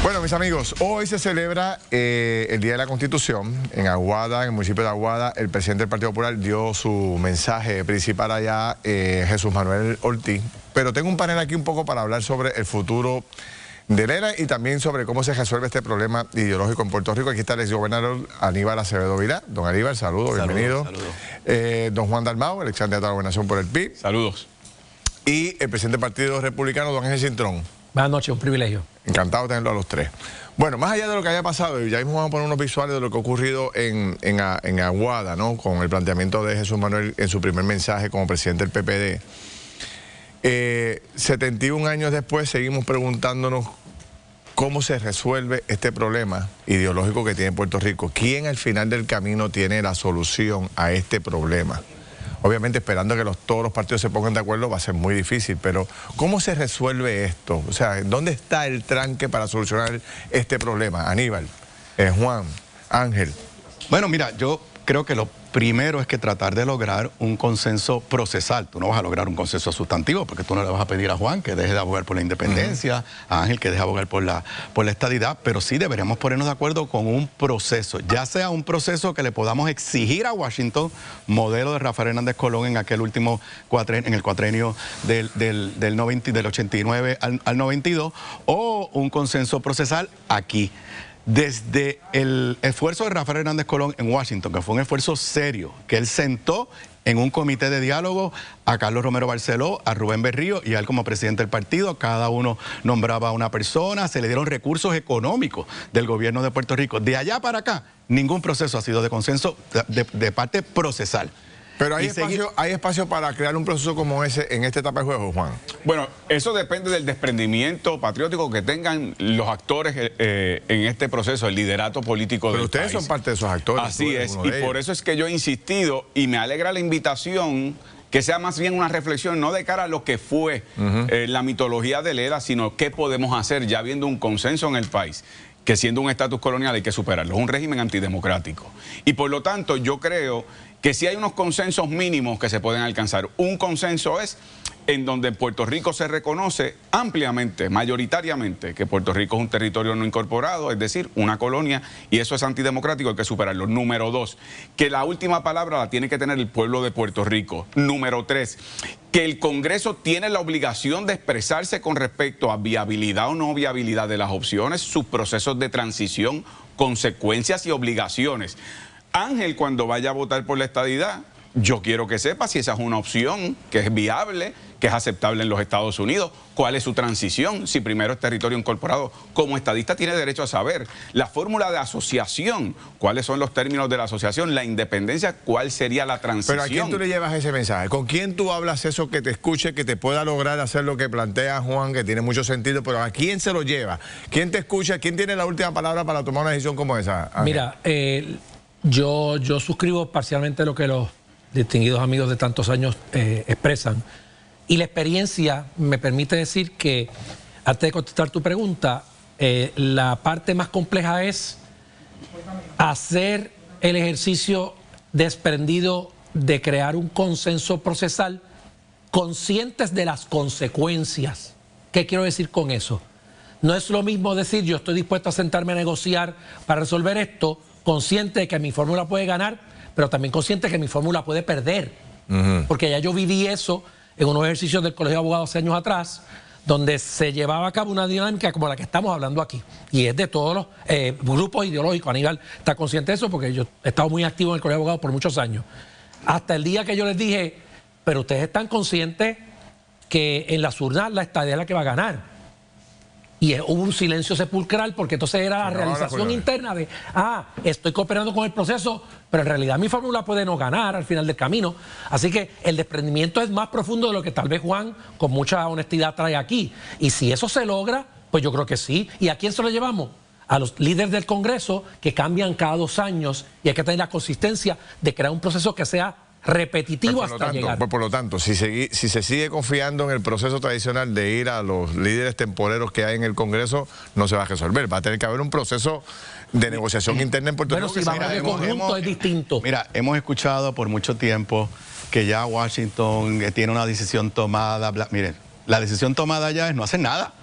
Bueno, mis amigos, hoy se celebra el Día de la Constitución en Aguada, en el municipio de Aguada. El presidente del Partido Popular dio su mensaje principal allá, Jesús Manuel Ortiz. Pero tengo un panel aquí un poco para hablar sobre el futuro de Lela y también sobre cómo se resuelve este problema ideológico en Puerto Rico. Aquí está el exgobernador Aníbal Acevedo Vilá. Don Aníbal, saludos, bienvenido. Saludos. Don Juan Dalmau, el ex candidato a la gobernación por el PIB. Saludos. Y el presidente del Partido Republicano, don Ángel Cintrón. Buenas noches, un privilegio. Encantado de tenerlo a los tres. Bueno, más allá de lo que haya pasado, y ya mismo vamos a poner unos visuales de lo que ha ocurrido en Aguada, ¿no? Con el planteamiento de Jesús Manuel en su primer mensaje como presidente del PPD. 71 años después seguimos preguntándonos cómo se resuelve este problema ideológico que tiene Puerto Rico. ¿Quién al final del camino tiene la solución a este problema? Obviamente esperando que todos los partidos se pongan de acuerdo va a ser muy difícil, pero ¿cómo se resuelve esto? O sea, ¿dónde está el tranque para solucionar este problema? Aníbal, Juan, Ángel. Bueno, mira, yo creo que lo primero es que tratar de lograr un consenso procesal. Tú no vas a lograr un consenso sustantivo porque tú no le vas a pedir a Juan que deje de abogar por la independencia, a Ángel que deje de abogar por la estadidad, pero sí deberíamos ponernos de acuerdo con un proceso, ya sea un proceso que le podamos exigir a Washington, modelo de Rafael Hernández Colón en aquel último en el cuatrenio del 89 al 92, o un consenso procesal aquí. Desde el esfuerzo de Rafael Hernández Colón en Washington, que fue un esfuerzo serio, que él sentó en un comité de diálogo a Carlos Romero Barceló, a Rubén Berrío y a él como presidente del partido. Cada uno nombraba a una persona, se le dieron recursos económicos del gobierno de Puerto Rico. De allá para acá, ningún proceso ha sido de consenso de parte procesal. Pero hay espacio para crear un proceso como ese en esta etapa de juego, Juan. Bueno, eso depende del desprendimiento patriótico que tengan los actores en este proceso, el liderato político del país. Pero ustedes son parte de esos actores. Así es, y por eso es que yo he insistido y me alegra la invitación que sea más bien una reflexión, no de cara a lo que fue la mitología de Lela, sino qué podemos hacer ya habiendo un consenso en el país, que siendo un estatus colonial hay que superarlo, es un régimen antidemocrático. Y por lo tanto yo creo que sí hay unos consensos mínimos que se pueden alcanzar. Un consenso es en donde en Puerto Rico se reconoce ampliamente, mayoritariamente, que Puerto Rico es un territorio no incorporado, es decir, una colonia, y eso es antidemocrático, hay que superarlo. Número 2, que la última palabra la tiene que tener el pueblo de Puerto Rico. Número 3, que el Congreso tiene la obligación de expresarse con respecto a viabilidad o no viabilidad de las opciones, sus procesos de transición, consecuencias y obligaciones. Ángel, cuando vaya a votar por la estadidad, yo quiero que sepa si esa es una opción que es viable, que es aceptable en los Estados Unidos, cuál es su transición, si primero es territorio incorporado. Como estadista tiene derecho a saber la fórmula de asociación, cuáles son los términos de la asociación, la independencia, cuál sería la transición. Pero ¿a quién tú le llevas ese mensaje? ¿Con quién tú hablas eso que te escuche, que te pueda lograr hacer lo que plantea Juan, que tiene mucho sentido, pero ¿a quién se lo lleva? ¿Quién te escucha? ¿Quién tiene la última palabra para tomar una decisión como esa, Ángel? Mira, yo suscribo parcialmente lo que los distinguidos amigos de tantos años expresan. Y la experiencia me permite decir que, antes de contestar tu pregunta, la parte más compleja es hacer el ejercicio desprendido de crear un consenso procesal conscientes de las consecuencias. ¿Qué quiero decir con eso? No es lo mismo decir yo estoy dispuesto a sentarme a negociar para resolver esto, consciente de que mi fórmula puede ganar, pero también consciente de que mi fórmula puede perder. Porque ya yo viví eso en unos ejercicios del Colegio de Abogados hace años atrás, donde se llevaba a cabo una dinámica como la que estamos hablando aquí. Y es de todos los grupos ideológicos. Aníbal está consciente de eso porque yo he estado muy activo en el Colegio de Abogados por muchos años. Hasta el día que yo les dije, pero ustedes están conscientes que en las urnas la estadía es la que va a ganar. Y hubo un silencio sepulcral porque entonces era la realización interna de, estoy cooperando con el proceso, pero en realidad mi fórmula puede no ganar al final del camino. Así que el desprendimiento es más profundo de lo que tal vez Juan con mucha honestidad trae aquí. Y si eso se logra, pues yo creo que sí. ¿Y a quién se lo llevamos? A los líderes del Congreso que cambian cada 2 años y hay que tener la consistencia de crear un proceso que sea repetitivo hasta llegar. Por lo tanto, si se sigue confiando en el proceso tradicional de ir a los líderes temporeros que hay en el Congreso, no se va a resolver. Va a tener que haber un proceso de negociación interna en Puerto Rico. Pero si vamos de conjunto es distinto. Mira, hemos escuchado por mucho tiempo que ya Washington tiene una decisión tomada. Miren, la decisión tomada ya es no hacer nada.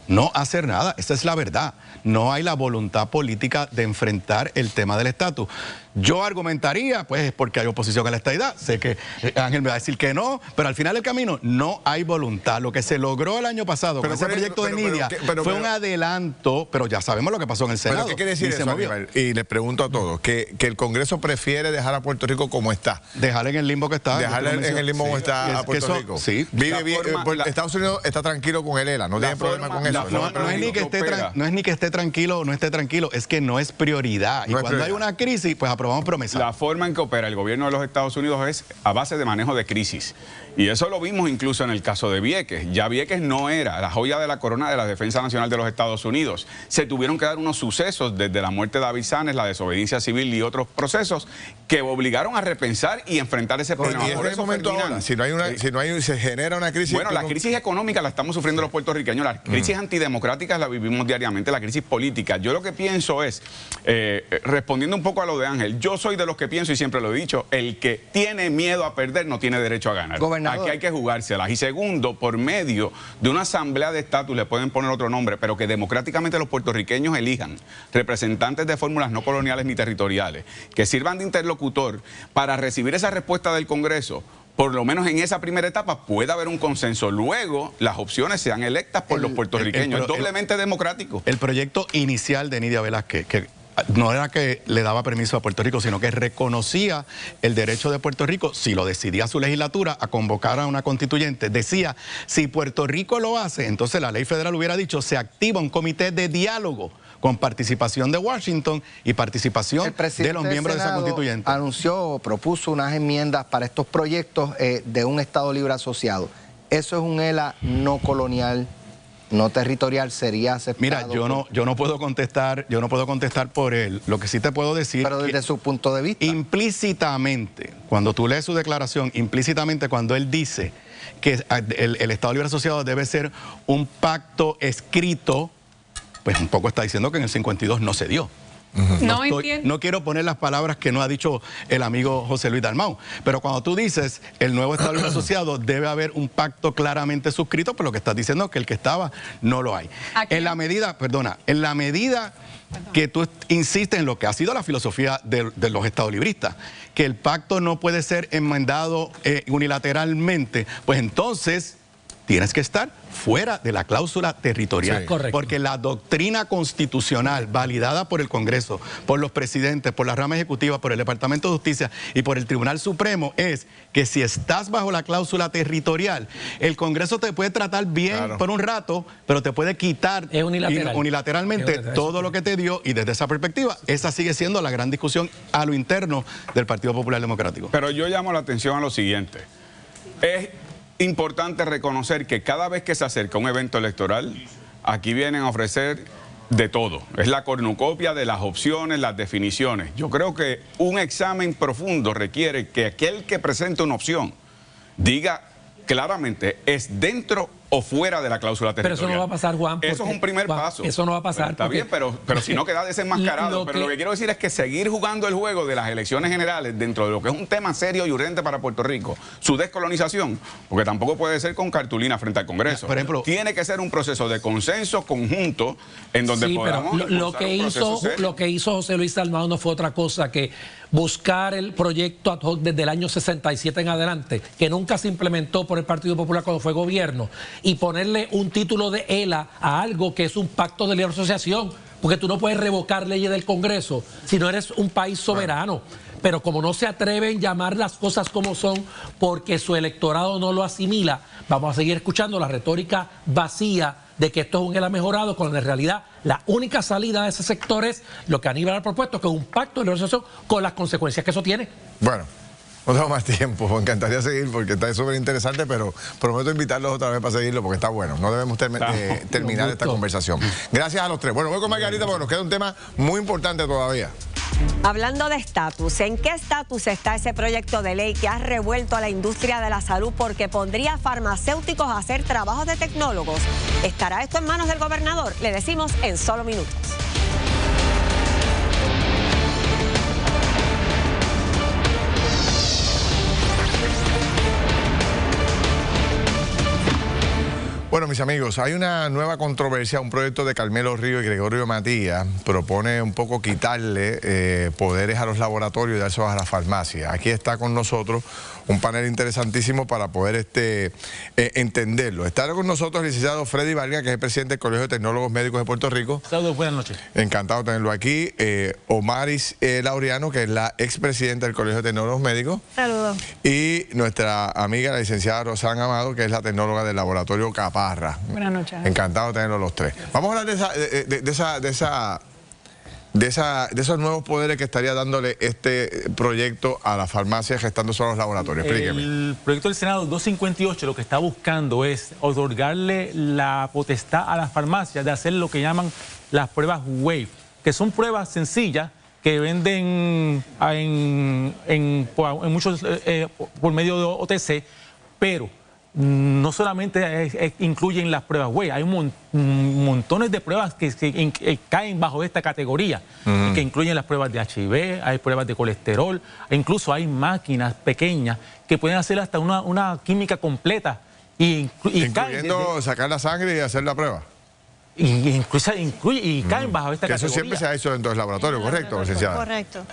no hacer nada. Esa es la verdad. No hay la voluntad política de enfrentar el tema del estatus. Yo argumentaría, pues, es porque hay oposición a la estadidad. Sé que Ángel me va a decir que no, pero al final del camino no hay voluntad. Lo que se logró el año pasado con ese proyecto de Nidia fue un adelanto, pero ya sabemos lo que pasó en el Senado. ¿Pero qué quiere decir eso, Aníbal? Y les pregunto a todos, que el Congreso prefiere dejar a Puerto Rico como está. Dejarle en el limbo que está. Dejarle en el limbo como está a Puerto Rico. Sí. Estados Unidos está tranquilo con el ELA, no tiene problema con eso. No es ni que esté tranquilo o no esté tranquilo, es que no es prioridad. Y cuando hay una crisis, pues aprobamos promesas. La forma en que opera el gobierno de los Estados Unidos es a base de manejo de crisis. Y eso lo vimos incluso en el caso de Vieques. Ya Vieques no era la joya de la corona de la defensa nacional de los Estados Unidos. Se tuvieron que dar unos sucesos desde la muerte de David Sanes, la desobediencia civil y otros procesos que obligaron a repensar y enfrentar ese problema. Y en este momento ahora, si no hay, se genera una crisis. Bueno, la crisis económica la estamos sufriendo los puertorriqueños, las crisis antidemocráticas la vivimos diariamente, la crisis política. Yo lo que pienso es, respondiendo un poco a lo de Ángel, yo soy de los que pienso, y siempre lo he dicho, el que tiene miedo a perder no tiene derecho a ganar. Aquí hay que jugárselas. Y segundo, por medio de una asamblea de estatus, le pueden poner otro nombre, pero que democráticamente los puertorriqueños elijan representantes de fórmulas no coloniales ni territoriales, que sirvan de interlocutor para recibir esa respuesta del Congreso. Por lo menos en esa primera etapa puede haber un consenso. Luego las opciones sean electas por los puertorriqueños. Es doblemente democrático. El proyecto inicial de Nidia Velázquez, que no era que le daba permiso a Puerto Rico, sino que reconocía el derecho de Puerto Rico, si lo decidía su legislatura, a convocar a una constituyente. Decía, si Puerto Rico lo hace, entonces la ley federal hubiera dicho, se activa un comité de diálogo con participación de Washington y participación de los miembros de esa constituyente. Anunció o propuso unas enmiendas para estos proyectos de un Estado libre asociado. Eso es un ELA no colonial, no territorial, sería aceptado. Mira, yo no puedo contestar por él. Lo que sí te puedo decir, pero desde su punto de vista, implícitamente, cuando tú lees su declaración, implícitamente cuando él dice que el Estado Libre Asociado debe ser un pacto escrito, pues un poco está diciendo que en el 52 no se dio. No quiero poner las palabras que no ha dicho el amigo José Luis Dalmau, pero cuando tú dices el nuevo Estado Libre Asociado debe haber un pacto claramente suscrito, pues lo que estás diciendo es que el que estaba no lo hay. En la medida que tú insistes en lo que ha sido la filosofía de los estadolibristas, que el pacto no puede ser enmendado unilateralmente, pues entonces tienes que estar fuera de la cláusula territorial. Sí, correcto. Porque la doctrina constitucional validada por el Congreso, por los presidentes, por la rama ejecutiva, por el Departamento de Justicia y por el Tribunal Supremo es que si estás bajo la cláusula territorial, el Congreso te puede tratar bien por un rato, pero te puede quitar unilateralmente todo lo que te dio, y desde esa perspectiva, esa sigue siendo la gran discusión a lo interno del Partido Popular Democrático. Pero yo llamo la atención a lo siguiente. Es importante reconocer que cada vez que se acerca un evento electoral, aquí vienen a ofrecer de todo. Es la cornucopia de las opciones, las definiciones. Yo creo que un examen profundo requiere que aquel que presente una opción diga claramente, ¿es dentro o fuera de la cláusula territorial? Pero eso no va a pasar, Juan. Eso es un primer paso. Eso no va a pasar. Está bien, pero si no queda desenmascarado. Pero lo que quiero decir es que seguir jugando el juego de las elecciones generales dentro de lo que es un tema serio y urgente para Puerto Rico, su descolonización, porque tampoco puede ser con cartulina frente al Congreso. Por ejemplo, tiene que ser un proceso de consenso conjunto en donde podamos lo que hizo José Luis Dalmau no fue otra cosa que buscar el proyecto ad hoc desde el año 67 en adelante, que nunca se implementó por el Partido Popular cuando fue gobierno, y ponerle un título de ELA a algo que es un pacto de libre asociación, porque tú no puedes revocar leyes del Congreso si no eres un país soberano. Pero como no se atreven a llamar las cosas como son porque su electorado no lo asimila, vamos a seguir escuchando la retórica vacía de que esto es un ELA mejorado, cuando en realidad la única salida de ese sector es lo que Aníbal ha propuesto, que es un pacto de libre asociación con las consecuencias que eso tiene. Bueno, no tengo más tiempo, me encantaría seguir porque está súper interesante, pero prometo invitarlos otra vez para seguirlo porque está bueno. No debemos terminar esta conversación. Gracias a los tres. Bueno, voy con Margarita porque nos queda un tema muy importante todavía. Hablando de estatus, ¿en qué estatus está ese proyecto de ley que ha revuelto a la industria de la salud porque pondría a farmacéuticos a hacer trabajos de tecnólogos? ¿Estará esto en manos del gobernador? Le decimos en solo minutos. Bueno, mis amigos, hay una nueva controversia, un proyecto de Carmelo Río y Gregorio Matías propone un poco quitarle poderes a los laboratorios y dárselos a las farmacias. Aquí está con nosotros un panel interesantísimo para poder entenderlo. Está con nosotros el licenciado Freddy Vargas, que es el presidente del Colegio de Tecnólogos Médicos de Puerto Rico. Saludos, buenas noches. Encantado de tenerlo aquí. Omaris Laureano, que es la expresidenta del Colegio de Tecnólogos Médicos. Saludos. Y nuestra amiga, la licenciada Rosana Amado, que es la tecnóloga del laboratorio Caparra. Buenas noches. Encantado de tenerlos los tres. Vamos a hablar de esos nuevos poderes que estaría dándole este proyecto a las farmacias gestando solo los laboratorios. Explíqueme. El proyecto del Senado 258 lo que está buscando es otorgarle la potestad a las farmacias de hacer lo que llaman las pruebas WAVE, que son pruebas sencillas que venden en muchos por medio de OTC, pero no solamente incluyen las pruebas WAVE, hay montones de pruebas que caen bajo esta categoría, que incluyen las pruebas de HIV, hay pruebas de colesterol, e incluso hay máquinas pequeñas que pueden hacer hasta una química completa. Incluyendo sacar la sangre y hacer la prueba. Y caen bajo esta categoría. Eso siempre se ha hecho dentro del laboratorio, ¿correcto, licenciada? Correcto.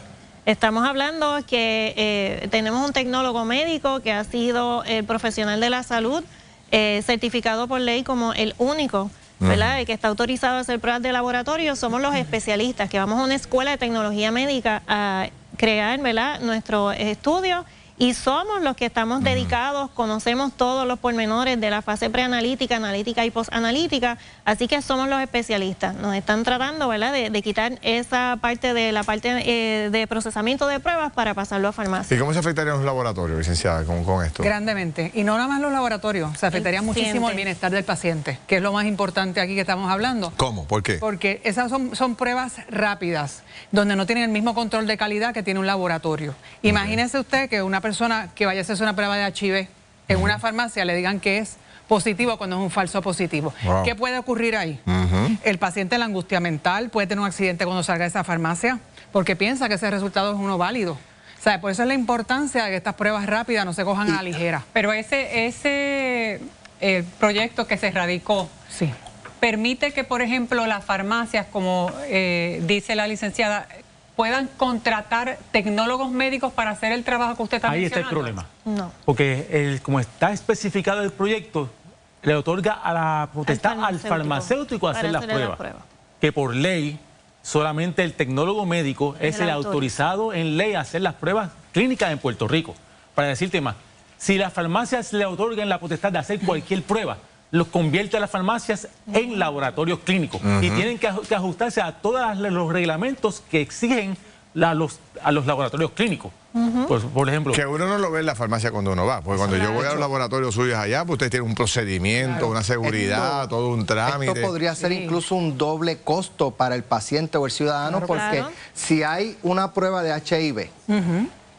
Estamos hablando que tenemos un tecnólogo médico que ha sido el profesional de la salud certificado por ley como el único, ¿verdad? El que está autorizado a hacer pruebas de laboratorio. Somos los especialistas que vamos a una escuela de tecnología médica a crear, ¿verdad?, nuestro estudio. Y somos los que estamos dedicados, conocemos todos los pormenores de la fase preanalítica, analítica y posanalítica, así que somos los especialistas. Nos están tratando, ¿verdad?, de quitar esa parte de la parte de procesamiento de pruebas para pasarlo a farmacia. ¿Y cómo se afectarían los laboratorios, licenciada, con esto? Grandemente. Y no nada más los laboratorios, se afectaría muchísimo el bienestar del paciente, que es lo más importante aquí que estamos hablando. ¿Cómo? ¿Por qué? Porque esas son pruebas rápidas, donde no tienen el mismo control de calidad que tiene un laboratorio. Imagínese usted que una persona que vaya a hacerse una prueba de HIV en una farmacia le digan que es positivo cuando es un falso positivo. Wow. ¿Qué puede ocurrir ahí? El paciente, la angustia mental, puede tener un accidente cuando salga de esa farmacia porque piensa que ese resultado es uno válido. O sea, por eso es la importancia de que estas pruebas rápidas no se cojan a la ligera. Pero ese proyecto que se radicó, sí, permite que, por ejemplo, las farmacias, como dice la licenciada, puedan contratar tecnólogos médicos para hacer el trabajo que usted está mencionando. Ahí está el problema. No. Porque como está especificado el proyecto, le otorga a la potestad al farmacéutico hacer las pruebas. Que por ley, solamente el tecnólogo médico es el autorizado en ley a hacer las pruebas clínicas en Puerto Rico. Para decirte más, si las farmacias le otorgan la potestad de hacer cualquier prueba, los convierte a las farmacias en laboratorios clínicos y tienen que ajustarse a todos los reglamentos que exigen a los laboratorios clínicos. Por ejemplo, que uno no lo ve en la farmacia cuando uno va, porque cuando yo voy a los laboratorios suyos allá, pues ustedes tienen un procedimiento, una seguridad, todo un trámite. Esto podría ser incluso un doble costo para el paciente o el ciudadano, porque si hay una prueba de HIV,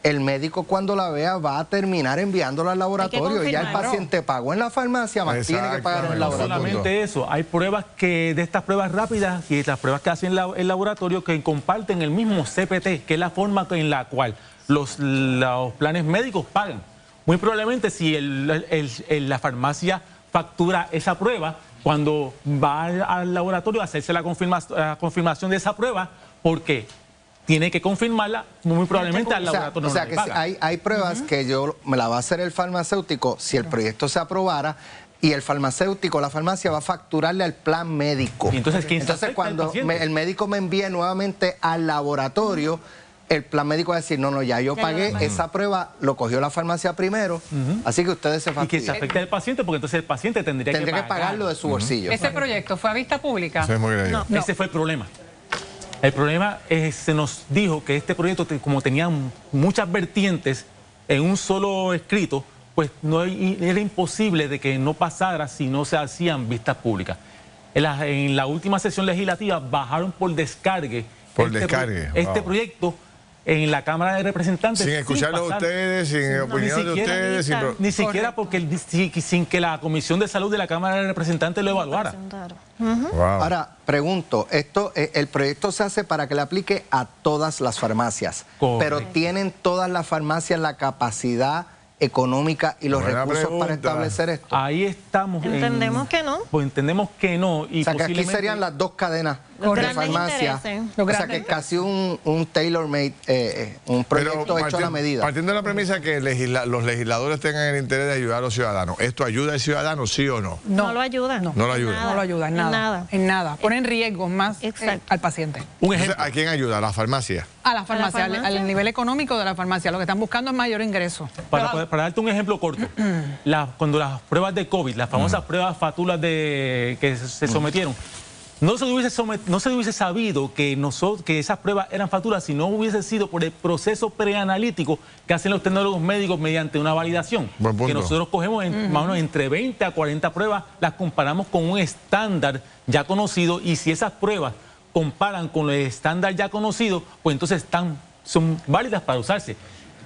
el médico cuando la vea va a terminar enviándola al laboratorio. Ya el paciente pagó en la farmacia, más tiene que pagar en el laboratorio. No solamente eso, hay pruebas de estas pruebas rápidas y las pruebas que hacen el laboratorio que comparten el mismo CPT, que es la forma en la cual los planes médicos pagan. Muy probablemente si la farmacia factura esa prueba, cuando va al laboratorio a hacerse la confirmación de esa prueba, porque tiene que confirmarla muy probablemente al laboratorio. O sea, que hay pruebas que me la va a hacer el farmacéutico si el proyecto se aprobara, y el farmacéutico, la farmacia, va a facturarle al plan médico. ¿Y entonces cuando el médico me envíe nuevamente al laboratorio, el plan médico va a decir, no, ya yo pagué esa prueba, lo cogió la farmacia primero, así que ustedes se fastidian. Y que se afecte al paciente, porque entonces el paciente tendría que pagarlo de su bolsillo. ¿Ese proyecto fue a vista pública? Sí, no. Ese fue el problema. El problema es, se nos dijo que este proyecto, como tenía muchas vertientes en un solo escrito, pues era imposible de que no pasara si no se hacían vistas públicas. En la última sesión legislativa bajaron por descargue este proyecto en la Cámara de Representantes. Sin escucharlo a ustedes, sin opinión de ustedes. Ni siquiera porque sin que la Comisión de Salud de la Cámara de Representantes lo evaluara. Wow. Ahora, pregunto, el proyecto se hace para que le aplique a todas las farmacias, pero ¿tienen todas las farmacias la capacidad económica y los Buena recursos pregunta. para establecer esto? Ahí estamos. Entendemos que no. Pues entendemos que no. Y O sea, que aquí posiblemente serían las dos cadenas Los de grandes farmacia. intereses. O sea, que casi un tailor-made, un proyecto hecho a la medida. Partiendo de la premisa que los legisladores tengan el interés de ayudar a los ciudadanos, ¿esto ayuda al ciudadano, sí o no? No lo ayuda. No lo ayuda. No lo ayuda en nada. En nada. Pone en riesgo más al paciente. un Entonces, ejemplo. ¿a quién ayuda? ¿A la farmacia? A la farmacia, farmacia. al nivel económico de la farmacia. Lo que están buscando es mayor ingreso. Para darte un ejemplo corto, cuando las pruebas de COVID, las famosas pruebas fatulas que se sometieron, no se hubiese sabido que esas pruebas eran fatulas si no hubiese sido por el proceso preanalítico que hacen los tecnólogos médicos mediante una validación. Buen punto. Que nosotros cogemos más o menos entre 20 a 40 pruebas, las comparamos con un estándar ya conocido, y si esas pruebas comparan con el estándar ya conocido, pues entonces son válidas para usarse.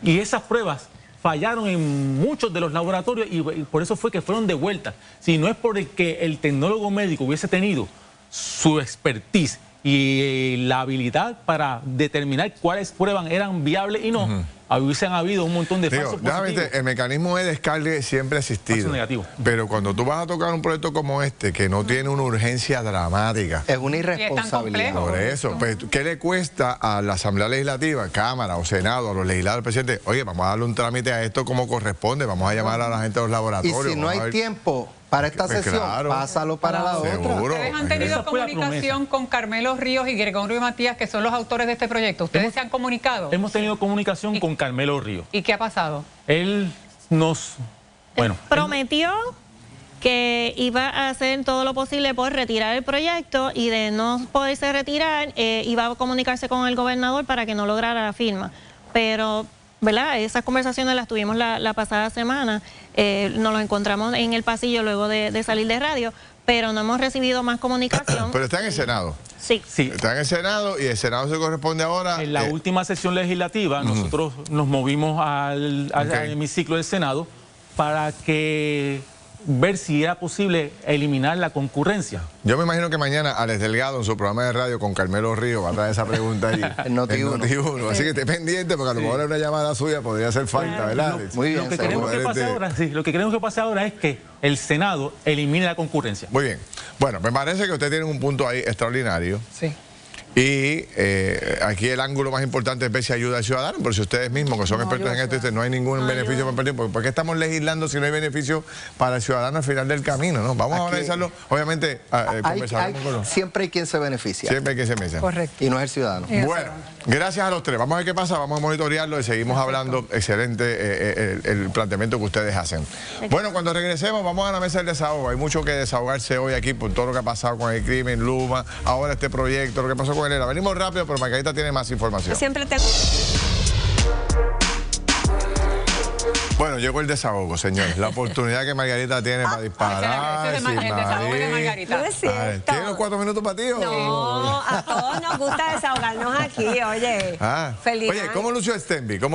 Y esas pruebas fallaron en muchos de los laboratorios y por eso fue que fueron devueltas. Si no es porque el tecnólogo médico hubiese tenido su expertise y la habilidad para determinar cuáles pruebas eran viables y no, hubiesen habido un montón de falsos positivos. El mecanismo de descargue siempre ha existido. Falso negativo. Pero cuando tú vas a tocar un proyecto como este, que no tiene una urgencia dramática, Es una Y es tan irresponsabilidad. complejo. por eso, pues, ¿qué le cuesta a la Asamblea Legislativa, Cámara o Senado, a los legisladores, al presidente? Oye, vamos a darle un trámite a esto como corresponde, vamos a llamar a la gente de los Y laboratorios. si no vamos a hay ver- tiempo para esta Pues sesión, claro. pásalo para la otra. Seguro. ¿Ustedes han tenido Esa fue la comunicación con Carmelo Ríos y Gregorio Matías, que son los autores de este proyecto? ¿Ustedes se han comunicado? Hemos tenido comunicación con Carmelo Ríos. ¿Y qué ha pasado? Él nos... Bueno, Prometió que iba a hacer todo lo posible por retirar el proyecto, y de no poderse retirar, iba a comunicarse con el gobernador para que no lograra la firma. Pero, ¿verdad? Esas conversaciones las tuvimos la pasada semana. Nos los encontramos en el pasillo luego de salir de radio, pero no hemos recibido más comunicación. Pero está en el Senado. Sí. sí, Está en el Senado y el Senado se corresponde ahora. en la última sesión legislativa nosotros nos movimos al Ok. hemiciclo del Senado para ver si era posible eliminar la concurrencia. Yo me imagino que mañana Alex Delgado en su programa de radio con Carmelo Ríos va a traer esa pregunta allí. En Noti1. Noti1. Así que esté pendiente porque a lo mejor una llamada suya podría hacer falta, ¿verdad, Alex? Muy bien, Lo que seguro. queremos que pase ahora, lo que queremos que pase ahora es que el Senado elimine la concurrencia. Muy bien. Bueno, me parece que usted tiene un punto ahí extraordinario. Sí. Y aquí el ángulo más importante es ver si ayuda al ciudadano, pero si ustedes mismos, que son expertos en esto, dicen no hay ningún beneficio para el partido, ¿por qué estamos legislando si no hay beneficio para el ciudadano al final del camino? ¿No? Vamos a analizarlo, obviamente, conversaremos con los... Siempre hay quien se beneficia. Siempre hay que se mesa. Correcto. Y no es el ciudadano. Bueno, gracias a los tres. Vamos a ver qué pasa, vamos a monitorearlo y seguimos hablando. Excelente el planteamiento que ustedes hacen. Bueno, cuando regresemos vamos a la mesa del desahogo. Hay mucho que desahogarse hoy aquí por todo lo que ha pasado con el crimen, Luma, ahora este proyecto, lo que pasó con el ERA. Venimos rápido, pero Margarita tiene más información. Yo siempre tengo... Bueno, llegó el desahogo, señores. La oportunidad que Margarita tiene para disparar. Ese es el desahogo de Margarita. No es cierto. ¿Tiene los 4 minutos para ti o...? No, a todos nos gusta desahogarnos aquí, oye. Feliz. Oye, ¿cómo lució Stenby? No,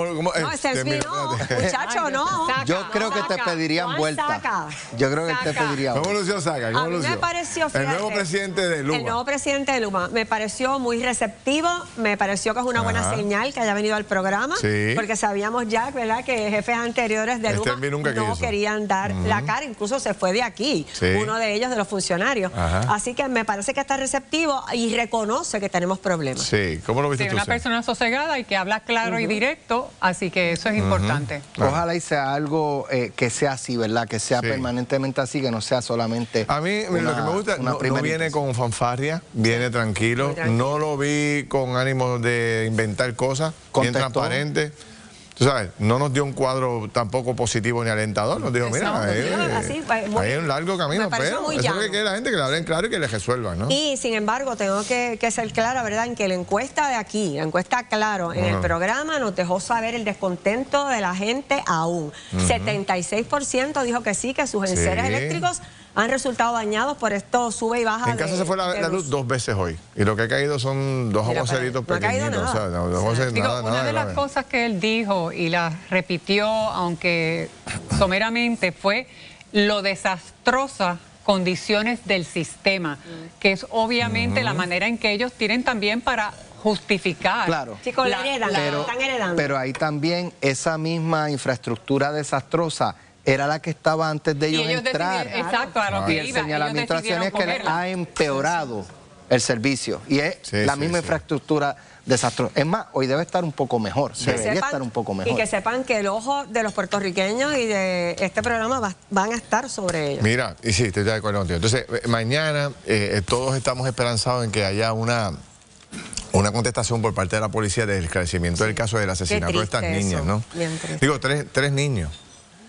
Stenby no, muchacho, no. Yo creo que te pedirían ¿Cuál vuelta. saca? Yo creo que te Saca. pediría ¿Cómo vuelta. lució Saca? A ¿Cómo mí lució? me pareció, El fíjate, nuevo presidente de Luma. El nuevo presidente de Luma me pareció muy receptivo, me pareció que es una buena Ajá. señal que haya venido al programa, Sí. porque sabíamos ya, ¿verdad?, que jefes anteriores de Luma Stenby nunca no quiso. querían dar la cara, incluso se fue de aquí, Sí. uno de ellos de los funcionarios. Ajá. Así que me parece que está receptivo y reconoce que tenemos problemas. Sí, ¿cómo lo viste Sí, tú? una Sam? persona sosegada y que habla claro y directo, así que eso es importante. Ojalá y sea algo que sea así, ¿verdad? Que sea Sí. permanentemente así, que no sea solamente. A mí lo que me gusta, no viene con fanfarria, viene tranquilo, Muy tranquilo. no lo vi con ánimo de inventar cosas, bien Contestó. transparente. Tú sabes, no nos dio un cuadro tampoco positivo ni alentador, nos dijo, mira, así, muy- hay un largo camino, me pareció pero muy eso es lo que llano. quiere la gente, que le hablen claro y que le resuelvan, ¿no? Y sin embargo, tengo que ser clara, ¿verdad?, en que la encuesta de aquí, la encuesta Claro, en el programa nos dejó saber el descontento de la gente aún. 76% dijo que sí, que sus enseres Sí. eléctricos han resultado dañados por esto sube y baja. En casa se fue la luz 2 veces hoy y lo que ha caído son 2 Mira, aguaceritos pero no ha caído pequeñitos. nada. O sea, no, aguaceros, Digo, nada, una nada de las grave. cosas que él dijo y las repitió, aunque someramente, fue lo desastrosas condiciones del sistema, que es obviamente la manera en que ellos tienen también para justificar. Claro. Chicos, la heredan, están heredando. Pero ahí también esa misma infraestructura desastrosa era la que estaba antes de ellos entrar. Exacto, a lo que y el iba. señalamiento de acciones que les ha empeorado el servicio. Y es la misma infraestructura desastrosa. Es más, hoy debe estar un poco mejor. Debería estar un poco mejor. Y que sepan que el ojo de los puertorriqueños y de este programa van a estar sobre ellos. Mira, y sí, estoy de acuerdo contigo. Entonces, mañana todos estamos esperanzados en que haya una contestación por parte de la policía del esclarecimiento del caso del asesinato de estas niñas, ¿no? Digo, tres niños.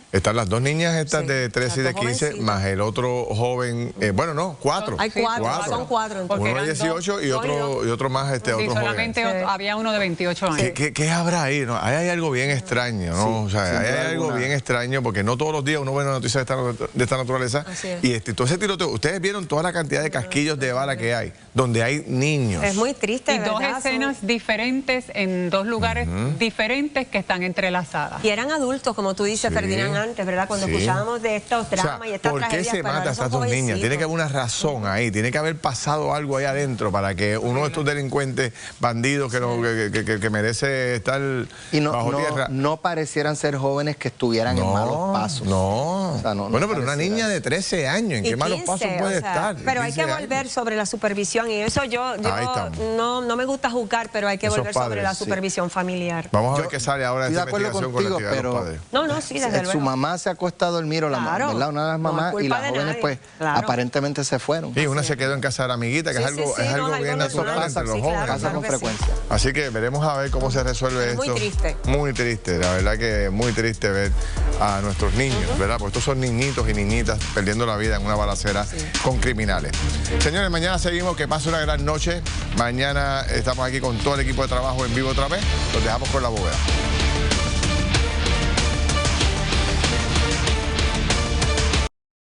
Están las dos niñas estas de 13 y de 15, más el otro joven, bueno, no, 4. Hay 4, son 4. Uno de 18 y otro más, otro joven. Solamente había uno de 28 años. ¿Qué habrá ahí? ¿No? Ahí hay algo bien extraño, ¿no? O sea, hay algo bien extraño, porque no todos los días uno ve una noticia de esta naturaleza. Y todo ese tiroteo, ustedes vieron toda la cantidad de casquillos de bala que hay, donde hay niños. Es muy triste, y dos escenas diferentes en dos lugares diferentes que están entrelazadas. Y eran adultos, como tú dices, Ferdinand, antes, ¿verdad? Cuando escuchábamos de estos dramas y estas tragedias. ¿Por qué se mata a estas dos niñas? Tiene que haber una razón ahí, tiene que haber pasado algo ahí adentro para que uno de estos delincuentes, bandidos que merece estar bajo tierra. No parecieran ser jóvenes que estuvieran en malos pasos. O sea, bueno, pero una niña de 13 años, ¿en qué malos pasos puede estar? Pero hay que volver sobre la supervisión, y eso yo no me gusta juzgar, pero hay que volver sobre la supervisión familiar. Vamos a ver qué sale ahora de esta investigación colectiva de los padres. No, sí, desde luego. Su mamá se acuesta a dormir, o la mamá, ¿verdad? Una de las mamás, y las jóvenes pues aparentemente se fueron. Y una se quedó en casa de la amiguita, que es algo bien natural entre los jóvenes. Pasa con frecuencia. Así que veremos a ver cómo se resuelve esto. Muy triste. Muy triste, la verdad que muy triste ver a nuestros niños, ¿verdad? Porque estos son niñitos y niñitas perdiendo la vida en una balacera con criminales. Señores, mañana seguimos, que pase una gran noche. Mañana estamos aquí con todo el equipo de trabajo en vivo otra vez. Los dejamos con la bóveda.